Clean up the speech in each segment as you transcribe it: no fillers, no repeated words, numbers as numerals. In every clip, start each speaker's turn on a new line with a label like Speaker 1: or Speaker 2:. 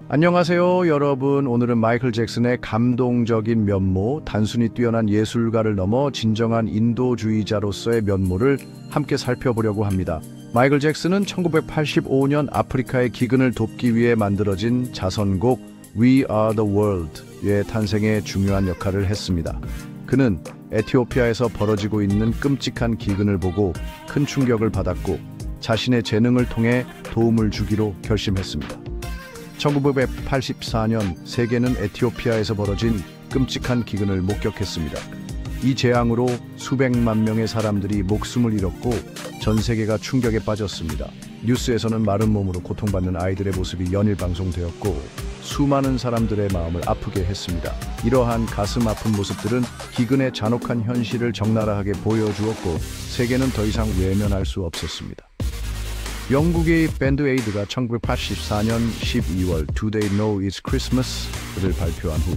Speaker 1: 안녕하세요, 여러분. 오늘은 마이클 잭슨의 감동적인 면모, 단순히 뛰어난 예술가를 넘어 진정한 인도주의자로서의 면모를 함께 살펴보려고 합니다. 마이클 잭슨은 1985년 아프리카의 기근을 돕기 위해 만들어진 자선곡 We Are the World의 탄생에 중요한 역할을 했습니다. 그는 에티오피아에서 벌어지고 있는 끔찍한 기근을 보고 큰 충격을 받았고 자신의 재능을 통해 도움을 주기로 결심했습니다. 1984년 세계는 에티오피아에서 벌어진 끔찍한 기근을 목격했습니다. 이 재앙으로 수백만 명의 사람들이 목숨을 잃었고 전 세계가 충격에 빠졌습니다. 뉴스에서는 마른 몸으로 고통받는 아이들의 모습이 연일 방송되었고 수많은 사람들의 마음을 아프게 했습니다. 이러한 가슴 아픈 모습들은 기근의 잔혹한 현실을 적나라하게 보여주었고 세계는 더 이상 외면할 수 없었습니다. 영국의 밴드 에이드가 1984년 12월 Do They Know It's Christmas를 발표한 후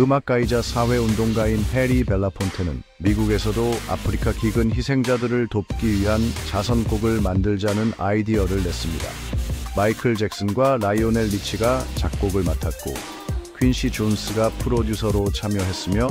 Speaker 1: 음악가이자 사회운동가인 해리 벨라폰테는 미국에서도 아프리카 기근 희생자들을 돕기 위한 자선곡을 만들자는 아이디어를 냈습니다. 마이클 잭슨과 라이오넬 리치가 작곡을 맡았고 퀸시 존스가 프로듀서로 참여했으며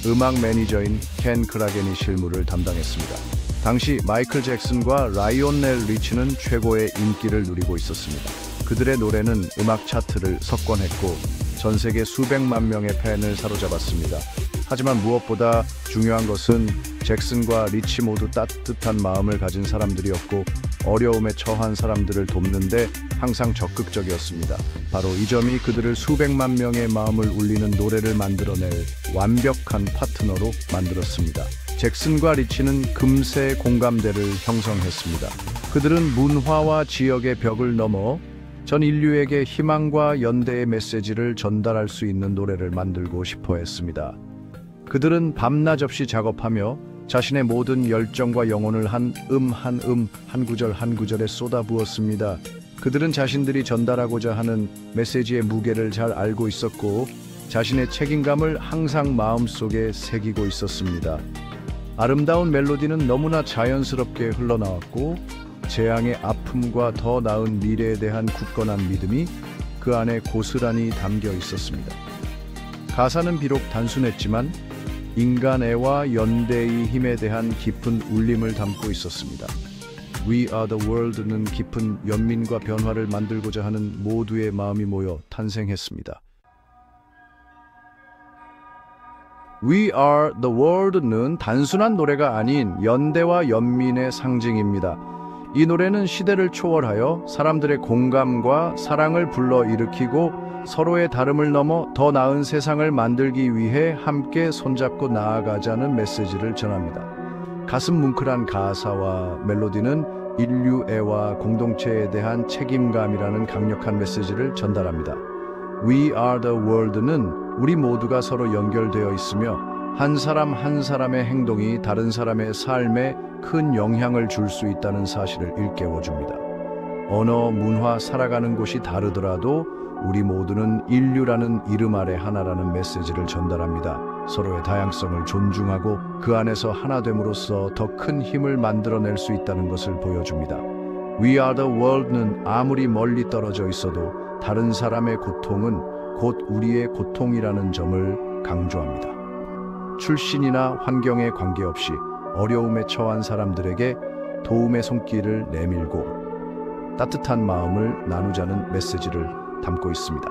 Speaker 1: 음악 매니저인 켄 크라겐이 실무를 담당했습니다. 당시 마이클 잭슨과 라이오넬 리치는 최고의 인기를 누리고 있었습니다. 그들의 노래는 음악 차트를 석권했고 전 세계 수백만 명의 팬을 사로잡았습니다. 하지만 무엇보다 중요한 것은 잭슨과 리치 모두 따뜻한 마음을 가진 사람들이었고 어려움에 처한 사람들을 돕는데 항상 적극적이었습니다. 바로 이 점이 그들을 수백만 명의 마음을 울리는 노래를 만들어낼 완벽한 파트너로 만들었습니다. 잭슨과 리치는 금세 공감대를 형성했습니다. 그들은 문화와 지역의 벽을 넘어 전 인류에게 희망과 연대의 메시지를 전달할 수 있는 노래를 만들고 싶어 했습니다. 그들은 밤낮 없이 작업하며 자신의 모든 열정과 영혼을 한 한 구절 한 구절에 쏟아부었습니다. 그들은 자신들이 전달하고자 하는 메시지의 무게를 잘 알고 있었고 자신의 책임감을 항상 마음속에 새기고 있었습니다. 아름다운 멜로디는 너무나 자연스럽게 흘러나왔고 재앙의 아픔과 더 나은 미래에 대한 굳건한 믿음이 그 안에 고스란히 담겨 있었습니다. 가사는 비록 단순했지만 인간애와 연대의 힘에 대한 깊은 울림을 담고 있었습니다. We Are the World는 깊은 연민과 변화를 만들고자 하는 모두의 마음이 모여 탄생했습니다. We Are the World는 단순한 노래가 아닌 연대와 연민의 상징입니다. 이 노래는 시대를 초월하여 사람들의 공감과 사랑을 불러일으키고 서로의 다름을 넘어 더 나은 세상을 만들기 위해 함께 손잡고 나아가자는 메시지를 전합니다. 가슴 뭉클한 가사와 멜로디는 인류애와 공동체에 대한 책임감이라는 강력한 메시지를 전달합니다. We Are the World는 우리 모두가 서로 연결되어 있으며 한 사람 한 사람의 행동이 다른 사람의 삶에 큰 영향을 줄 수 있다는 사실을 일깨워줍니다. 언어, 문화, 살아가는 곳이 다르더라도 우리 모두는 인류라는 이름 아래 하나라는 메시지를 전달합니다. 서로의 다양성을 존중하고 그 안에서 하나됨으로써 더 큰 힘을 만들어낼 수 있다는 것을 보여줍니다. We Are the World는 아무리 멀리 떨어져 있어도 다른 사람의 고통은 곧 우리의 고통이라는 점을 강조합니다. 출신이나 환경에 관계없이 어려움에 처한 사람들에게 도움의 손길을 내밀고 따뜻한 마음을 나누자는 메시지를 담고 있습니다.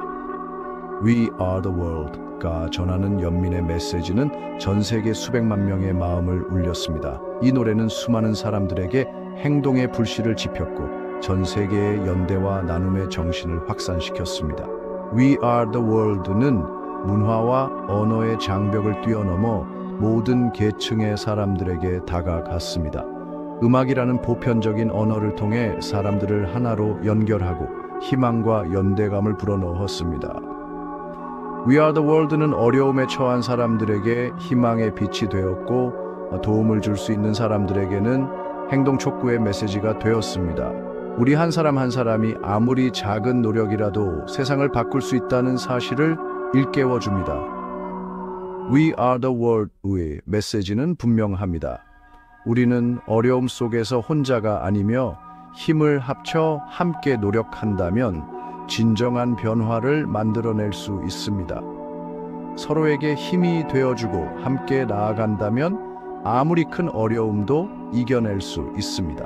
Speaker 1: We Are the World가 전하는 연민의 메시지는 전 세계 수백만 명의 마음을 울렸습니다. 이 노래는 수많은 사람들에게 행동의 불씨를 지폈고 전 세계의 연대와 나눔의 정신을 확산시켰습니다. We Are the World는 문화와 언어의 장벽을 뛰어넘어 모든 계층의 사람들에게 다가갔습니다. 음악이라는 보편적인 언어를 통해 사람들을 하나로 연결하고 희망과 연대감을 불어넣었습니다. We Are the World는 어려움에 처한 사람들에게 희망의 빛이 되었고 도움을 줄 수 있는 사람들에게는 행동 촉구의 메시지가 되었습니다. 우리 한 사람 한 사람이 아무리 작은 노력이라도 세상을 바꿀 수 있다는 사실을 일깨워줍니다. We Are the World의 메시지는 분명합니다. 우리는 어려움 속에서 혼자가 아니며 힘을 합쳐 함께 노력한다면 진정한 변화를 만들어낼 수 있습니다. 서로에게 힘이 되어주고 함께 나아간다면 아무리 큰 어려움도 이겨낼 수 있습니다.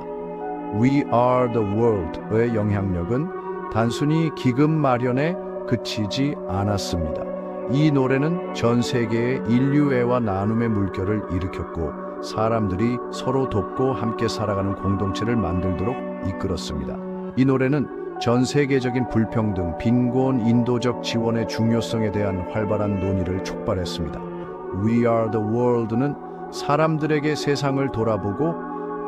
Speaker 1: We are the world의 영향력은 단순히 기금 마련에 그치지 않았습니다. 이 노래는 전 세계의 인류애와 나눔의 물결을 일으켰고 사람들이 서로 돕고 함께 살아가는 공동체를 만들도록 이끌었습니다. 이 노래는 전 세계적인 불평등, 빈곤, 인도적 지원의 중요성에 대한 활발한 논의를 촉발했습니다. We are the world는 사람들에게 세상을 돌아보고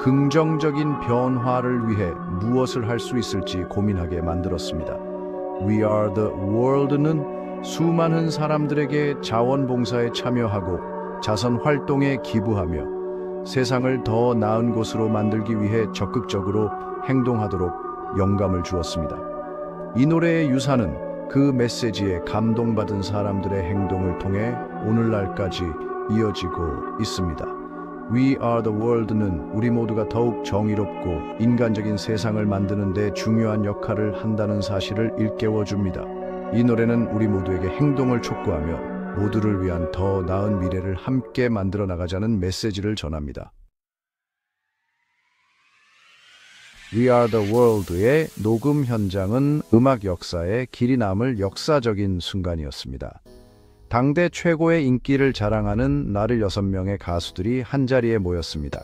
Speaker 1: 긍정적인 변화를 위해 무엇을 할 수 있을지 고민하게 만들었습니다. We are the world는 수많은 사람들에게 자원봉사에 참여하고 자선 활동에 기부하며 세상을 더 나은 곳으로 만들기 위해 적극적으로 행동하도록 영감을 주었습니다. 이 노래의 유산은 그 메시지에 감동받은 사람들의 행동을 통해 오늘날까지 이어지고 있습니다. We are the world는 우리 모두가 더욱 정의롭고 인간적인 세상을 만드는 데 중요한 역할을 한다는 사실을 일깨워줍니다. 이 노래는 우리 모두에게 행동을 촉구하며 모두를 위한 더 나은 미래를 함께 만들어 나가자는 메시지를 전합니다. We Are The World의 녹음 현장은 음악 역사에 길이 남을 역사적인 순간이었습니다. 당대 최고의 인기를 자랑하는 나를 6명의 가수들이 한자리에 모였습니다.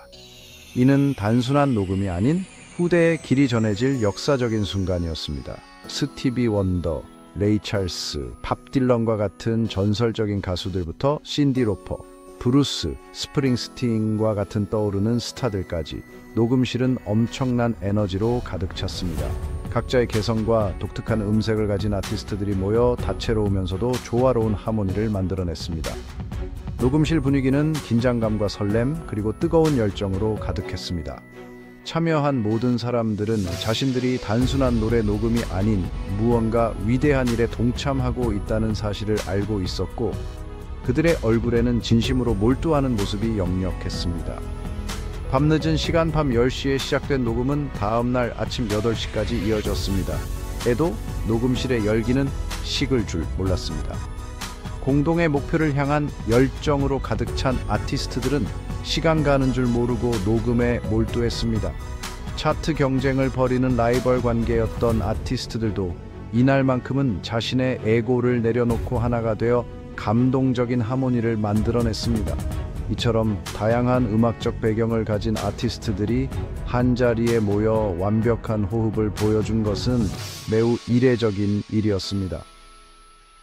Speaker 1: 이는 단순한 녹음이 아닌 후대에 길이 전해질 역사적인 순간이었습니다. 스티비 원더, 레이 찰스, 밥 딜런과 같은 전설적인 가수들부터 신디 로퍼, 브루스, 스프링스틴과 같은 떠오르는 스타들까지 녹음실은 엄청난 에너지로 가득 찼습니다. 각자의 개성과 독특한 음색을 가진 아티스트들이 모여 다채로우면서도 조화로운 하모니를 만들어냈습니다. 녹음실 분위기는 긴장감과 설렘 그리고 뜨거운 열정으로 가득했습니다. 참여한 모든 사람들은 자신들이 단순한 노래 녹음이 아닌 무언가 위대한 일에 동참하고 있다는 사실을 알고 있었고 그들의 얼굴에는 진심으로 몰두하는 모습이 역력했습니다. 밤늦은 시간 밤 10시에 시작된 녹음은 다음날 아침 8시까지 이어졌습니다. 에도 녹음실의 열기는 식을 줄 몰랐습니다. 공동의 목표를 향한 열정으로 가득 찬 아티스트들은 시간 가는 줄 모르고 녹음에 몰두했습니다. 차트 경쟁을 벌이는 라이벌 관계였던 아티스트들도 이날만큼은 자신의 에고를 내려놓고 하나가 되어 감동적인 하모니를 만들어냈습니다. 이처럼 다양한 음악적 배경을 가진 아티스트들이 한자리에 모여 완벽한 호흡을 보여준 것은 매우 이례적인 일이었습니다.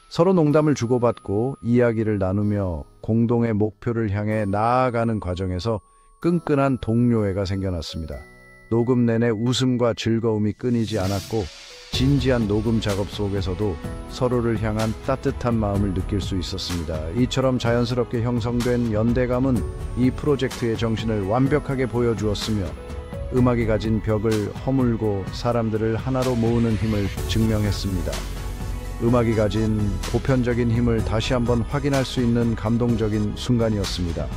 Speaker 1: 서로 농담을 주고받고 이야기를 나누며 공동의 목표를 향해 나아가는 과정에서 끈끈한 동료애가 생겨났습니다. 녹음 내내 웃음과 즐거움이 끊이지 않았고 진지한 녹음 작업 속에서도 서로를 향한 따뜻한 마음을 느낄 수 있었습니다. 이처럼 자연스럽게 형성된 연대감은 이 프로젝트의 정신을 완벽하게 보여주었으며 음악이 가진 벽을 허물고 사람들을 하나로 모으는 힘을 증명했습니다. 음악이 가진 보편적인 힘을 다시 한번 확인할 수 있는 감동적인 순간이었습니다.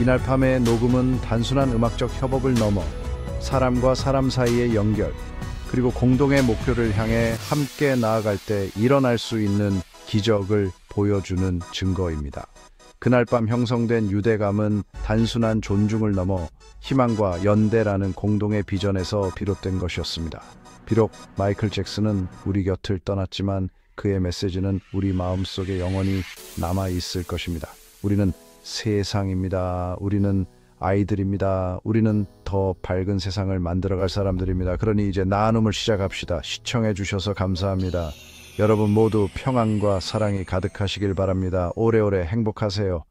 Speaker 1: 이날 밤의 녹음은 단순한 음악적 협업을 넘어 사람과 사람 사이의 연결, 그리고 공동의 목표를 향해 함께 나아갈 때 일어날 수 있는 기적을 보여주는 증거입니다. 그날 밤 형성된 유대감은 단순한 존중을 넘어 희망과 연대라는 공동의 비전에서 비롯된 것이었습니다. 비록 마이클 잭슨은 우리 곁을 떠났지만 그의 메시지는 우리 마음속에 영원히 남아있을 것입니다. 우리는 세상입니다. 우리는 아이들입니다. 우리는 더 밝은 세상을 만들어갈 사람들입니다. 그러니 이제 나눔을 시작합시다. 시청해 주셔서 감사합니다. 여러분 모두 평안과 사랑이 가득하시길 바랍니다. 오래오래 행복하세요.